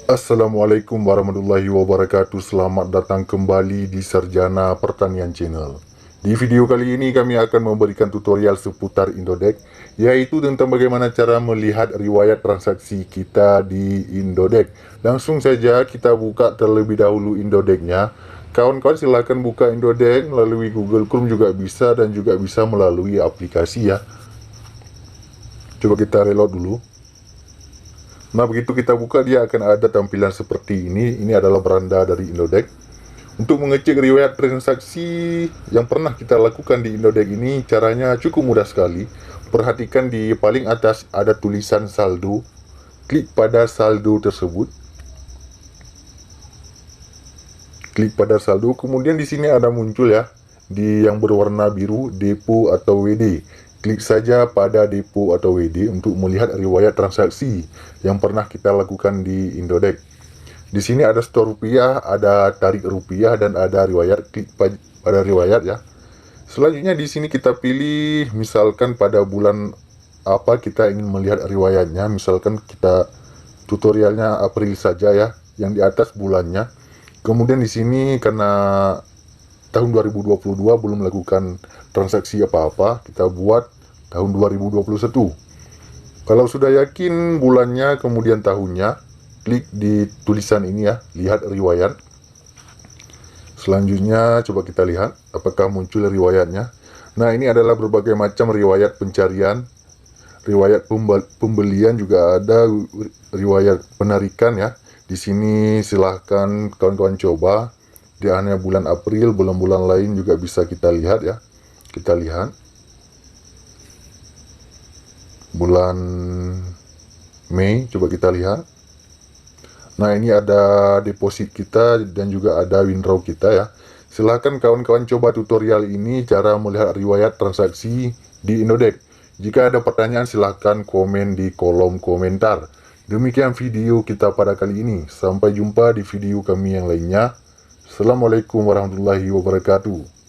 Assalamualaikum warahmatullahi wabarakatuh. Selamat datang kembali di Sarjana Pertanian Channel. Di video kali ini kami akan memberikan tutorial seputar Indodex, yaitu tentang bagaimana cara melihat riwayat transaksi kita di Indodex. Langsung saja kita buka terlebih dahulu Indodexnya. Kawan-kawan silahkan buka Indodex melalui Google Chrome juga bisa, dan juga bisa melalui aplikasi ya. Coba kita reload dulu. Nah, begitu kita buka dia akan ada tampilan seperti ini. Ini adalah beranda dari Indodex. Untuk mengecek riwayat transaksi yang pernah kita lakukan di Indodex ini, caranya cukup mudah sekali. Perhatikan di paling atas ada tulisan saldo. Klik pada saldo tersebut. Klik pada saldo, kemudian di sini ada muncul ya, di yang berwarna biru, depo atau WD. Klik saja pada depo atau WD untuk melihat riwayat transaksi yang pernah kita lakukan di Indodex. Di sini ada store rupiah, ada tarik rupiah, dan ada riwayat. Klik pada riwayat ya. Selanjutnya di sini kita pilih misalkan pada bulan apa kita ingin melihat riwayatnya. Misalkan kita tutorialnya April saja ya, yang di atas bulannya. Kemudian di sini karena tahun 2022 belum melakukan transaksi apa-apa, kita buat tahun 2021. Kalau sudah yakin bulannya kemudian tahunnya, klik di tulisan ini ya, lihat riwayat. Selanjutnya coba kita lihat apakah muncul riwayatnya. Nah, ini adalah berbagai macam riwayat pencarian, riwayat pembelian, juga ada riwayat penarikan ya. Di sini silahkan kawan-kawan coba. Di hanya bulan April, bulan-bulan lain juga bisa kita lihat ya. Kita lihat bulan Mei, coba kita lihat. Nah, ini ada deposit kita dan juga ada withdraw kita ya. Silahkan kawan-kawan coba tutorial ini cara melihat riwayat transaksi di Indodex. Jika ada pertanyaan silahkan komen di kolom komentar. Demikian video kita pada kali ini. Sampai jumpa di video kami yang lainnya. Assalamualaikum warahmatullahi wabarakatuh.